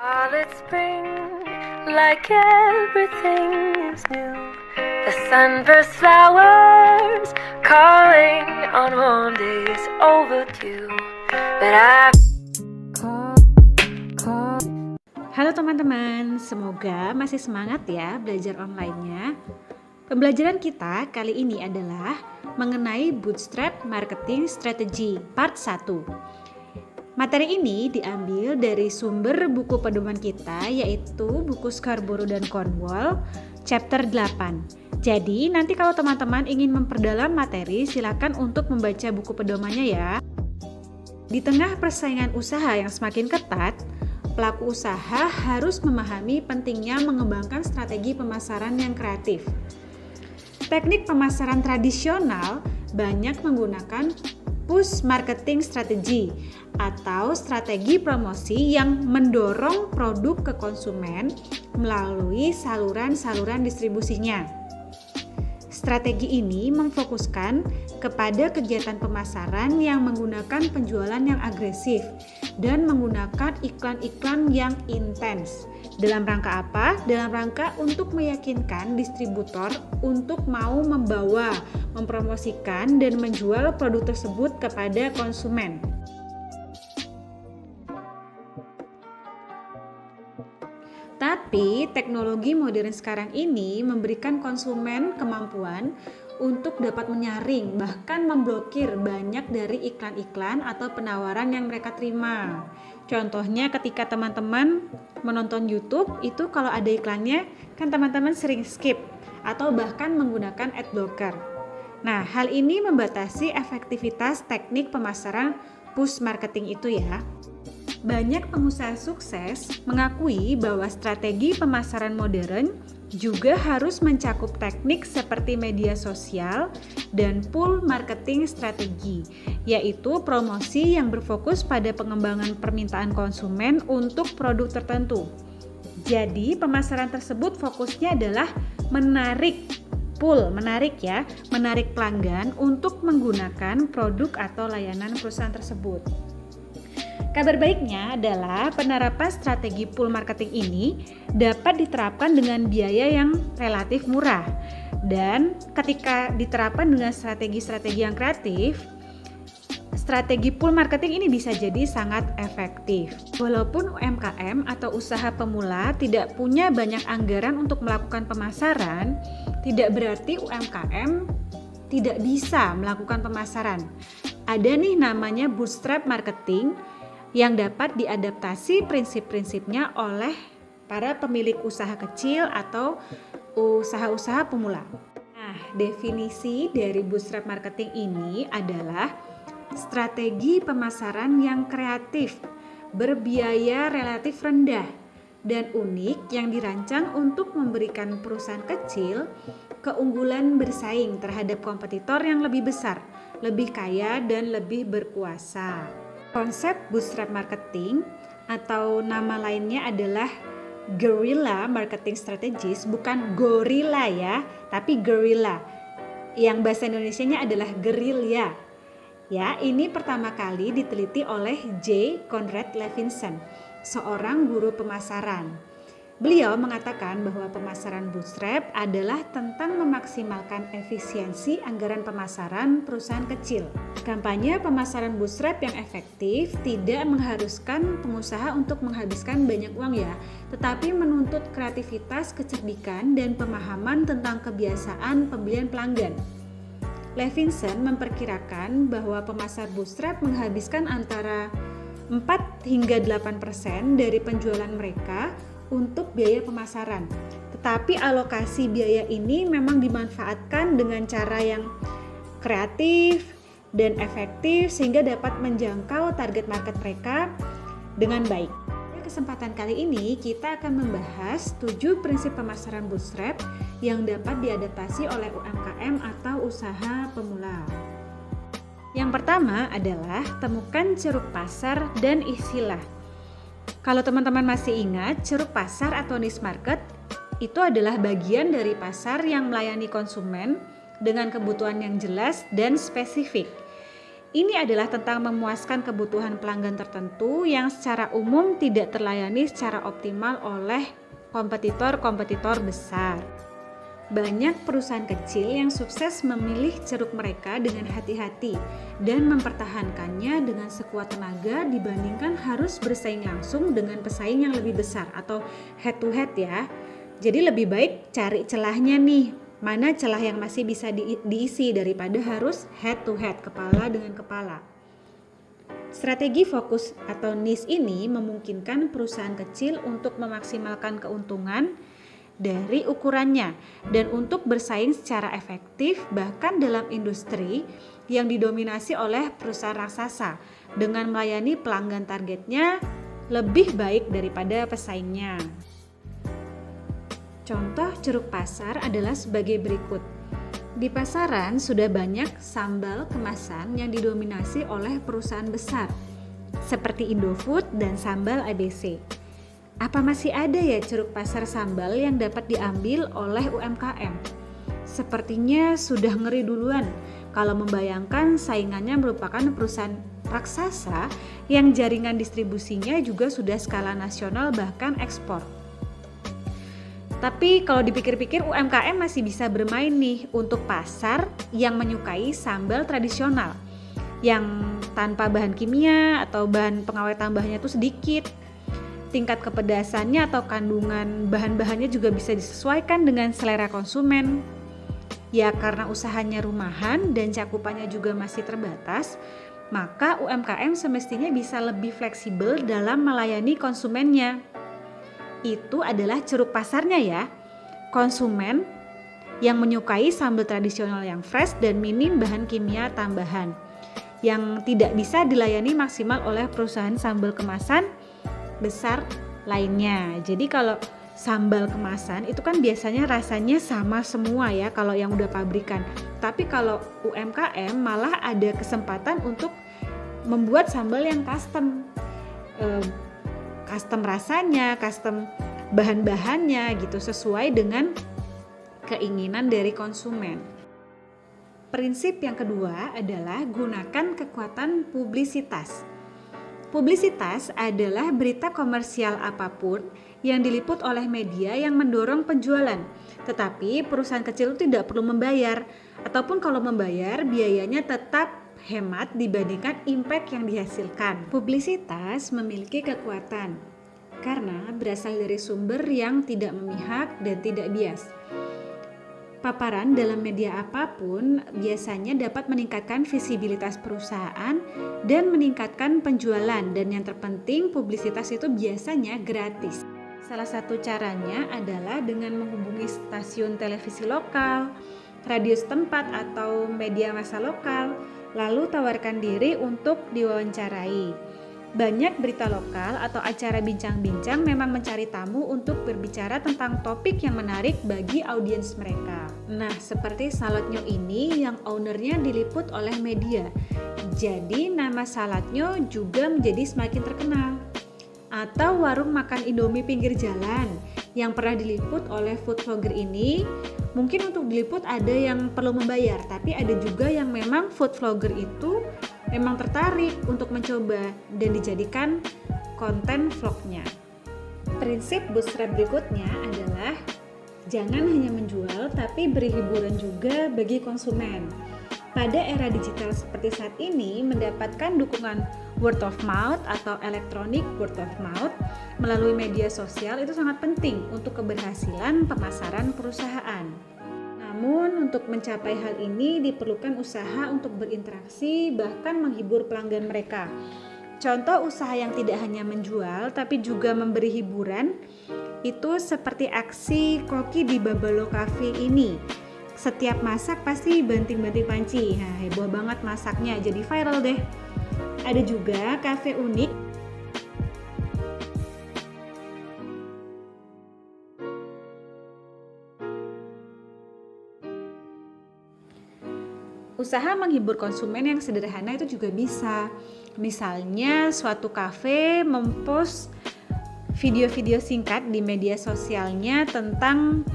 Violet spring, like everything is new. The sunburst flowers calling on warm days overdue. But Halo teman-teman, semoga masih semangat ya belajar online-nya. Pembelajaran kita kali ini adalah mengenai Bootstrap Marketing Strategy Part 1. Materi ini diambil dari sumber buku pedoman kita, yaitu buku Scarborough dan Cornwall, chapter 8. Jadi nanti kalau teman-teman ingin memperdalam materi, silakan untuk membaca buku pedomannya ya. Di tengah persaingan usaha yang semakin ketat, pelaku usaha harus memahami pentingnya mengembangkan strategi pemasaran yang kreatif. Teknik pemasaran tradisional banyak menggunakan push marketing strategy atau strategi promosi yang mendorong produk ke konsumen melalui saluran-saluran distribusinya. Strategi ini memfokuskan kepada kegiatan pemasaran yang menggunakan penjualan yang agresif dan menggunakan iklan-iklan yang intens. Dalam rangka apa? Dalam rangka untuk meyakinkan distributor untuk mau membawa, mempromosikan, dan menjual produk tersebut kepada konsumen. Tapi teknologi modern sekarang ini memberikan konsumen kemampuan untuk dapat menyaring, bahkan memblokir banyak dari iklan-iklan atau penawaran yang mereka terima. Contohnya ketika teman-teman menonton YouTube, itu kalau ada iklannya, kan teman-teman sering skip atau bahkan menggunakan ad blocker. Nah, hal ini membatasi efektivitas teknik pemasaran push marketing itu ya. Banyak pengusaha sukses mengakui bahwa strategi pemasaran modern juga harus mencakup teknik seperti media sosial dan pull marketing strategi, yaitu promosi yang berfokus pada pengembangan permintaan konsumen untuk produk tertentu. Jadi, pemasaran tersebut fokusnya adalah menarik pelanggan untuk menggunakan produk atau layanan perusahaan tersebut. Kabar baiknya adalah penerapan strategi pull marketing ini dapat diterapkan dengan biaya yang relatif murah. Dan ketika diterapkan dengan strategi-strategi yang kreatif, strategi pull marketing ini bisa jadi sangat efektif. Walaupun UMKM atau usaha pemula tidak punya banyak anggaran untuk melakukan pemasaran, tidak berarti UMKM tidak bisa melakukan pemasaran. Ada nih namanya bootstrap marketing yang dapat diadaptasi prinsip-prinsipnya oleh para pemilik usaha kecil atau usaha-usaha pemula. Nah, definisi dari bootstrap marketing ini adalah strategi pemasaran yang kreatif, berbiaya relatif rendah, dan unik yang dirancang untuk memberikan perusahaan kecil keunggulan bersaing terhadap kompetitor yang lebih besar, lebih kaya, dan lebih berkuasa. Konsep bootstrap marketing atau nama lainnya adalah guerrilla marketing strategies, bukan gorilla ya, tapi guerrilla. Yang bahasa Indonesianya adalah gerilya. Ya, ini pertama kali diteliti oleh J. Conrad Levinson, seorang guru pemasaran. Beliau mengatakan bahwa pemasaran bootstrap adalah tentang memaksimalkan efisiensi anggaran pemasaran perusahaan kecil. Kampanye pemasaran bootstrap yang efektif tidak mengharuskan pengusaha untuk menghabiskan banyak uang ya, tetapi menuntut kreativitas, kecerdikan, dan pemahaman tentang kebiasaan pembelian pelanggan. Levinson memperkirakan bahwa pemasar bootstrap menghabiskan antara 4 hingga 8% dari penjualan mereka untuk biaya pemasaran. Tetapi alokasi biaya ini memang dimanfaatkan dengan cara yang kreatif dan efektif sehingga dapat menjangkau target market mereka dengan baik. Pada kesempatan kali ini kita akan membahas 7 prinsip pemasaran bootstrap yang dapat diadaptasi oleh UMKM atau usaha pemula. Yang pertama adalah temukan ceruk pasar dan istilah. Kalau teman-teman masih ingat, ceruk pasar atau niche market itu adalah bagian dari pasar yang melayani konsumen dengan kebutuhan yang jelas dan spesifik. Ini adalah tentang memuaskan kebutuhan pelanggan tertentu yang secara umum tidak terlayani secara optimal oleh kompetitor-kompetitor besar. Banyak perusahaan kecil yang sukses memilih ceruk mereka dengan hati-hati dan mempertahankannya dengan sekuat tenaga dibandingkan harus bersaing langsung dengan pesaing yang lebih besar atau head to head ya. Jadi lebih baik cari celahnya nih, mana celah yang masih bisa diisi daripada harus head to head, kepala dengan kepala. Strategi fokus atau niche ini memungkinkan perusahaan kecil untuk memaksimalkan keuntungan dari ukurannya dan untuk bersaing secara efektif bahkan dalam industri yang didominasi oleh perusahaan raksasa dengan melayani pelanggan targetnya lebih baik daripada pesaingnya. Contoh ceruk pasar adalah sebagai berikut. Di pasaran sudah banyak sambal kemasan yang didominasi oleh perusahaan besar seperti Indofood dan Sambal ABC. Apa masih ada ya ceruk pasar sambal yang dapat diambil oleh UMKM? Sepertinya sudah ngeri duluan kalau membayangkan saingannya merupakan perusahaan raksasa yang jaringan distribusinya juga sudah skala nasional bahkan ekspor. Tapi kalau dipikir-pikir UMKM masih bisa bermain nih untuk pasar yang menyukai sambal tradisional yang tanpa bahan kimia atau bahan pengawet tambahnya itu sedikit. Tingkat kepedasannya atau kandungan bahan-bahannya juga bisa disesuaikan dengan selera konsumen. Ya karena usahanya rumahan dan cakupannya juga masih terbatas, maka UMKM semestinya bisa lebih fleksibel dalam melayani konsumennya. Itu adalah ceruk pasarnya ya, konsumen yang menyukai sambal tradisional yang fresh dan minim bahan kimia tambahan, yang tidak bisa dilayani maksimal oleh perusahaan sambal kemasan besar lainnya. Jadi kalau sambal kemasan itu kan biasanya rasanya sama semua ya kalau yang udah pabrikan. Tapi kalau UMKM malah ada kesempatan untuk membuat sambal yang custom. Custom rasanya, custom bahan-bahannya gitu sesuai dengan keinginan dari konsumen. Prinsip yang kedua adalah gunakan kekuatan publisitas. Publisitas adalah berita komersial apapun yang diliput oleh media yang mendorong penjualan. Tetapi perusahaan kecil itu tidak perlu membayar, ataupun kalau membayar biayanya tetap hemat dibandingkan impact yang dihasilkan. Publisitas memiliki kekuatan karena berasal dari sumber yang tidak memihak dan tidak bias. Paparan dalam media apapun biasanya dapat meningkatkan visibilitas perusahaan dan meningkatkan penjualan, dan yang terpenting publisitas itu biasanya gratis. Salah satu caranya adalah dengan menghubungi stasiun televisi lokal, radio setempat atau media massa lokal, lalu tawarkan diri untuk diwawancarai. Banyak berita lokal atau acara bincang-bincang memang mencari tamu untuk berbicara tentang topik yang menarik bagi audiens mereka. Nah, seperti Saladnyo ini yang ownernya diliput oleh media. Jadi nama Saladnyo juga menjadi semakin terkenal. Atau warung makan Indomie pinggir jalan yang pernah diliput oleh food vlogger ini, mungkin untuk diliput ada yang perlu membayar, tapi ada juga yang memang food vlogger itu memang tertarik untuk mencoba dan dijadikan konten vlognya. Prinsip bootstrap berikutnya adalah jangan hanya menjual tapi beri hiburan juga bagi konsumen. Pada era digital seperti saat ini, mendapatkan dukungan word of mouth atau electronic word of mouth melalui media sosial itu sangat penting untuk keberhasilan pemasaran perusahaan. Namun untuk mencapai hal ini diperlukan usaha untuk berinteraksi bahkan menghibur pelanggan mereka. Contoh usaha yang tidak hanya menjual tapi juga memberi hiburan itu seperti aksi koki di Babalo Cafe ini. Setiap masak pasti banting-banting panci. Nah, heboh banget masaknya, jadi viral deh. Ada juga kafe unik usaha menghibur konsumen yang sederhana itu juga bisa. Misalnya suatu kafe mempost video-video singkat di media sosialnya tentang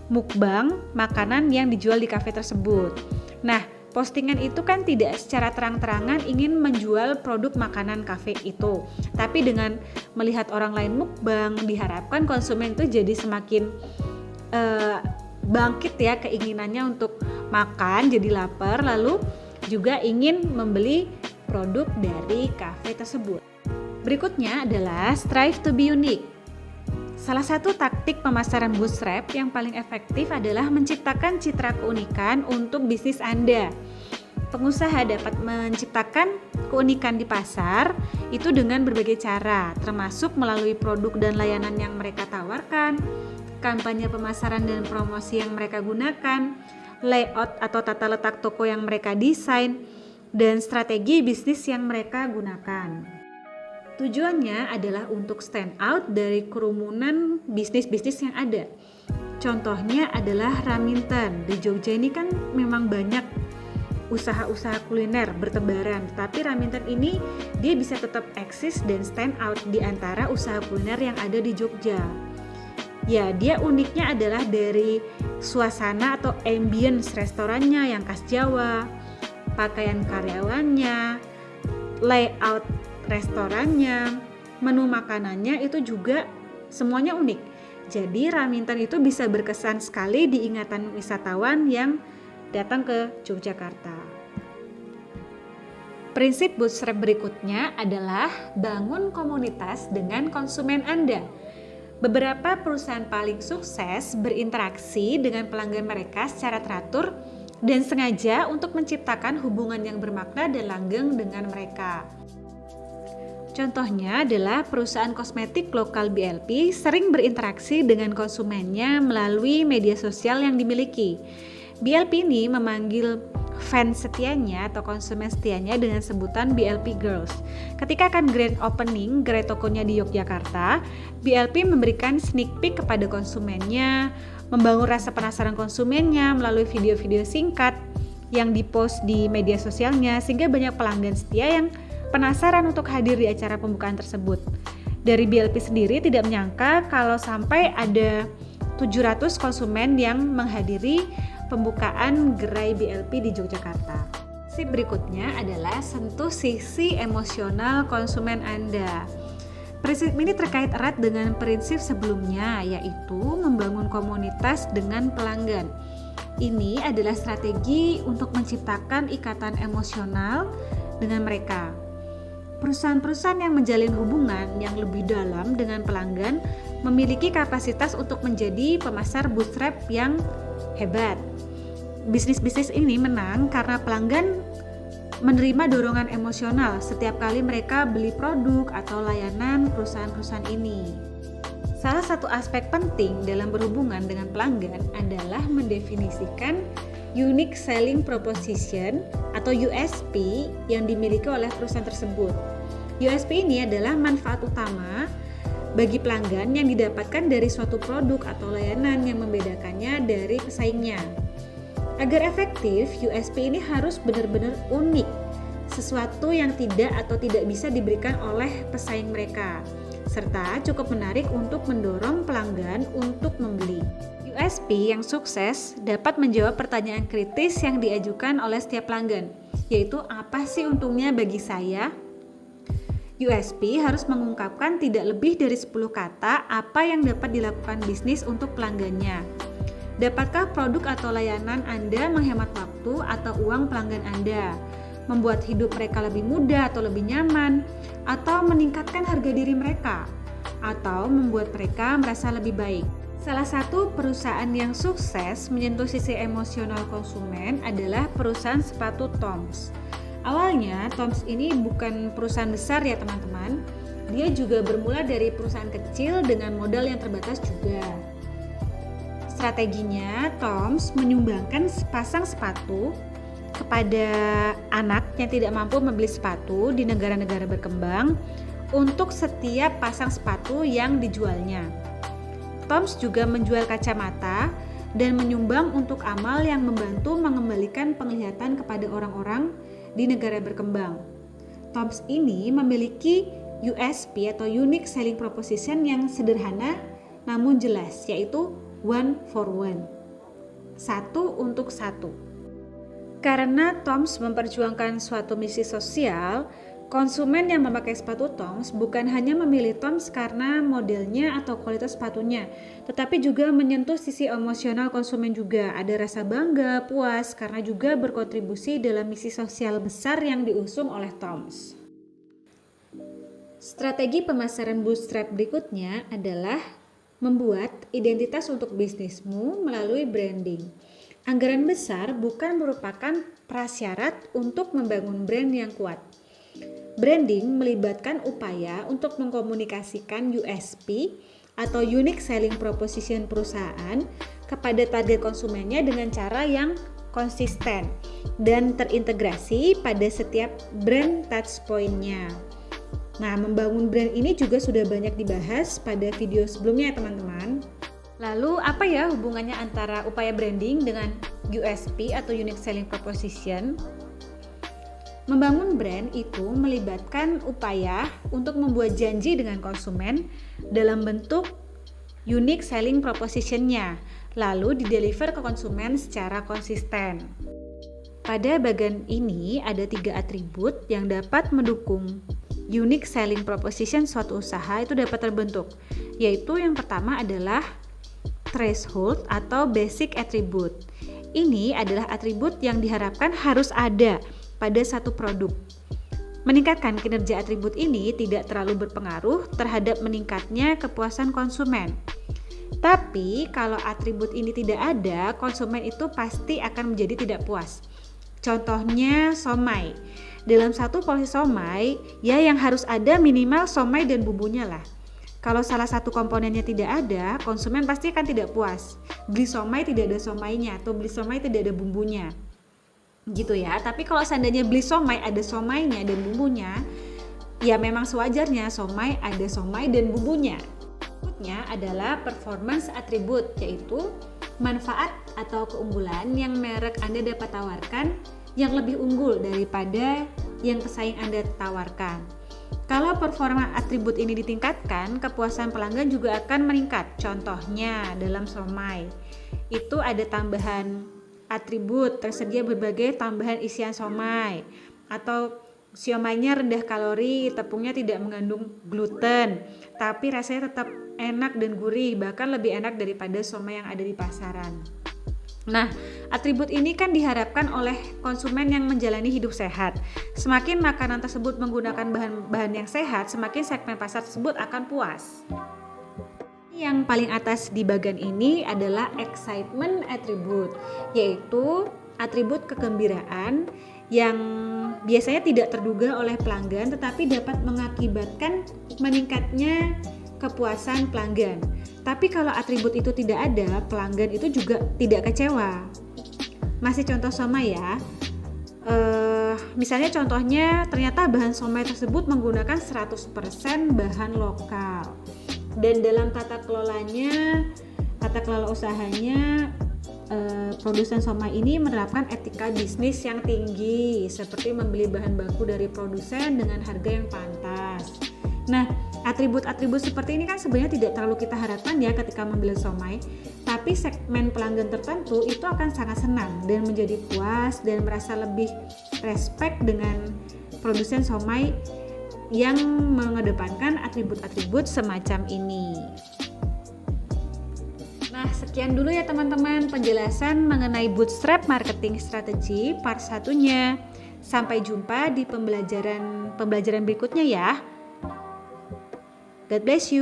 mukbang makanan yang dijual di kafe tersebut. Nah, Postingan itu kan tidak secara terang-terangan ingin menjual produk makanan kafe itu, tapi dengan melihat orang lain mukbang diharapkan konsumen itu jadi semakin bangkit ya keinginannya untuk makan, jadi lapar, lalu juga ingin membeli produk dari kafe tersebut. Berikutnya adalah strive to be unique. Salah satu taktik pemasaran bootstrap yang paling efektif adalah menciptakan citra keunikan untuk bisnis Anda. Pengusaha dapat menciptakan keunikan di pasar itu dengan berbagai cara, termasuk melalui produk dan layanan yang mereka tawarkan, kampanye pemasaran dan promosi yang mereka gunakan, layout atau tata letak toko yang mereka desain, dan strategi bisnis yang mereka gunakan. Tujuannya adalah untuk stand out dari kerumunan bisnis-bisnis yang ada. Contohnya adalah Raminten. Di Jogja ini kan memang banyak usaha-usaha kuliner bertebaran, tapi Raminten ini dia bisa tetap eksis dan stand out di antara usaha kuliner yang ada di Jogja. Ya, dia uniknya adalah dari suasana atau ambience restorannya yang khas Jawa, pakaian karyawannya, layout restorannya, menu makanannya itu juga semuanya unik. Jadi Raminten itu bisa berkesan sekali di ingatan wisatawan yang datang ke Yogyakarta. Prinsip bootstrap berikutnya adalah bangun komunitas dengan konsumen Anda. Beberapa perusahaan paling sukses berinteraksi dengan pelanggan mereka secara teratur dan sengaja untuk menciptakan hubungan yang bermakna dan langgeng dengan mereka. Contohnya adalah perusahaan kosmetik lokal BLP sering berinteraksi dengan konsumennya melalui media sosial yang dimiliki. BLP ini memanggil fans setianya atau konsumen setianya dengan sebutan BLP Girls. Ketika akan grand opening gerai tokonya di Yogyakarta, BLP memberikan sneak peek kepada konsumennya, membangun rasa penasaran konsumennya melalui video-video singkat yang dipost di media sosialnya, sehingga banyak pelanggan setia yang penasaran untuk hadir di acara pembukaan tersebut. Dari BLP sendiri tidak menyangka kalau sampai ada 700 konsumen yang menghadiri pembukaan gerai BLP di Yogyakarta. Sip berikutnya adalah sentuh sisi emosional konsumen Anda. Prinsip ini terkait erat dengan prinsip sebelumnya, yaitu membangun komunitas dengan pelanggan. Ini adalah strategi untuk menciptakan ikatan emosional dengan mereka. Perusahaan-perusahaan yang menjalin hubungan yang lebih dalam dengan pelanggan memiliki kapasitas untuk menjadi pemasar bootstrap yang hebat. Bisnis-bisnis ini menang karena pelanggan menerima dorongan emosional setiap kali mereka beli produk atau layanan perusahaan-perusahaan ini. Salah satu aspek penting dalam berhubungan dengan pelanggan adalah mendefinisikan Unique Selling Proposition atau USP yang dimiliki oleh perusahaan tersebut. USP ini adalah manfaat utama bagi pelanggan yang didapatkan dari suatu produk atau layanan yang membedakannya dari pesaingnya. Agar efektif, USP ini harus benar-benar unik, sesuatu yang tidak atau tidak bisa diberikan oleh pesaing mereka, serta cukup menarik untuk mendorong pelanggan untuk membeli. USP yang sukses dapat menjawab pertanyaan kritis yang diajukan oleh setiap pelanggan, yaitu apa sih untungnya bagi saya? USP harus mengungkapkan tidak lebih dari 10 kata apa yang dapat dilakukan bisnis untuk pelanggannya. Dapatkah produk atau layanan Anda menghemat waktu atau uang pelanggan Anda, membuat hidup mereka lebih mudah atau lebih nyaman, atau meningkatkan harga diri mereka, atau membuat mereka merasa lebih baik? Salah satu perusahaan yang sukses menyentuh sisi emosional konsumen adalah perusahaan sepatu Toms. Awalnya Toms ini bukan perusahaan besar ya teman-teman. Dia juga bermula dari perusahaan kecil dengan modal yang terbatas juga. Strateginya, Toms menyumbangkan sepasang sepatu kepada anak yang tidak mampu membeli sepatu di negara-negara berkembang untuk setiap pasang sepatu yang dijualnya. Toms juga menjual kacamata dan menyumbang untuk amal yang membantu mengembalikan penglihatan kepada orang-orang di negara berkembang. Toms ini memiliki USP atau Unique Selling Proposition yang sederhana namun jelas, yaitu one for one, satu untuk satu. Karena Toms memperjuangkan suatu misi sosial, konsumen yang memakai sepatu Toms bukan hanya memilih Toms karena modelnya atau kualitas sepatunya, tetapi juga menyentuh sisi emosional konsumen juga. Ada rasa bangga, puas, karena juga berkontribusi dalam misi sosial besar yang diusung oleh Toms. Strategi pemasaran bootstrap berikutnya adalah membuat identitas untuk bisnismu melalui branding. Anggaran besar bukan merupakan prasyarat untuk membangun brand yang kuat. Branding melibatkan upaya untuk mengkomunikasikan USP atau Unique Selling Proposition perusahaan kepada target konsumennya dengan cara yang konsisten dan terintegrasi pada setiap brand touchpoint-nya. Nah, membangun brand ini juga sudah banyak dibahas pada video sebelumnya ya teman-teman. Lalu apa ya hubungannya antara upaya branding dengan USP atau Unique Selling Proposition? Membangun brand itu melibatkan upaya untuk membuat janji dengan konsumen dalam bentuk Unique Selling Proposition-nya, lalu dideliver ke konsumen secara konsisten. Pada bagian ini ada 3 atribut yang dapat mendukung Unique Selling Proposition suatu usaha itu dapat terbentuk, yaitu yang pertama adalah threshold atau basic attribute. Ini adalah atribut yang diharapkan harus ada pada satu produk. Meningkatkan kinerja atribut ini tidak terlalu berpengaruh terhadap meningkatnya kepuasan konsumen. Tapi kalau atribut ini tidak ada, konsumen itu pasti akan menjadi tidak puas. Contohnya somai. Dalam satu porsi somai, ya yang harus ada minimal somai dan bumbunya lah. Kalau salah satu komponennya tidak ada, konsumen pasti akan tidak puas. Beli somai tidak ada somainya atau beli somai tidak ada bumbunya. Gitu ya. Tapi kalau seandainya beli somai ada somainya dan bumbunya, ya memang sewajarnya somai ada somai dan bumbunya. Berikutnya adalah performance attribute, yaitu manfaat atau keunggulan yang merek Anda dapat tawarkan yang lebih unggul daripada yang pesaing Anda tawarkan. Kalau performa atribut ini ditingkatkan, kepuasan pelanggan juga akan meningkat. Contohnya dalam somai, itu ada tambahan atribut, tersedia berbagai tambahan isian somai, atau siomainya rendah kalori, tepungnya tidak mengandung gluten, tapi rasanya tetap enak dan gurih, bahkan lebih enak daripada somai yang ada di pasaran. Nah, atribut ini kan diharapkan oleh konsumen yang menjalani hidup sehat. Semakin makanan tersebut menggunakan bahan-bahan yang sehat, semakin segmen pasar tersebut akan puas. Yang paling atas di bagian ini adalah excitement attribute, yaitu atribut kegembiraan yang biasanya tidak terduga oleh pelanggan tetapi dapat mengakibatkan meningkatnya kepuasan pelanggan. Tapi kalau atribut itu tidak ada, pelanggan itu juga tidak kecewa. Masih contoh somai ya. Misalnya contohnya ternyata bahan somai tersebut menggunakan 100% bahan lokal. Dan dalam tata kelola usahanya, produsen somai ini menerapkan etika bisnis yang tinggi, seperti membeli bahan baku dari produsen dengan harga yang pantas. Nah, atribut-atribut seperti ini kan sebenarnya tidak terlalu kita harapkan ya ketika membeli somai, tapi segmen pelanggan tertentu itu akan sangat senang dan menjadi puas dan merasa lebih respect dengan produsen somai yang mengedepankan atribut-atribut semacam ini. Nah, sekian dulu ya teman-teman penjelasan mengenai bootstrap marketing strategi part 1-nya. Sampai jumpa di pembelajaran berikutnya ya. God bless you.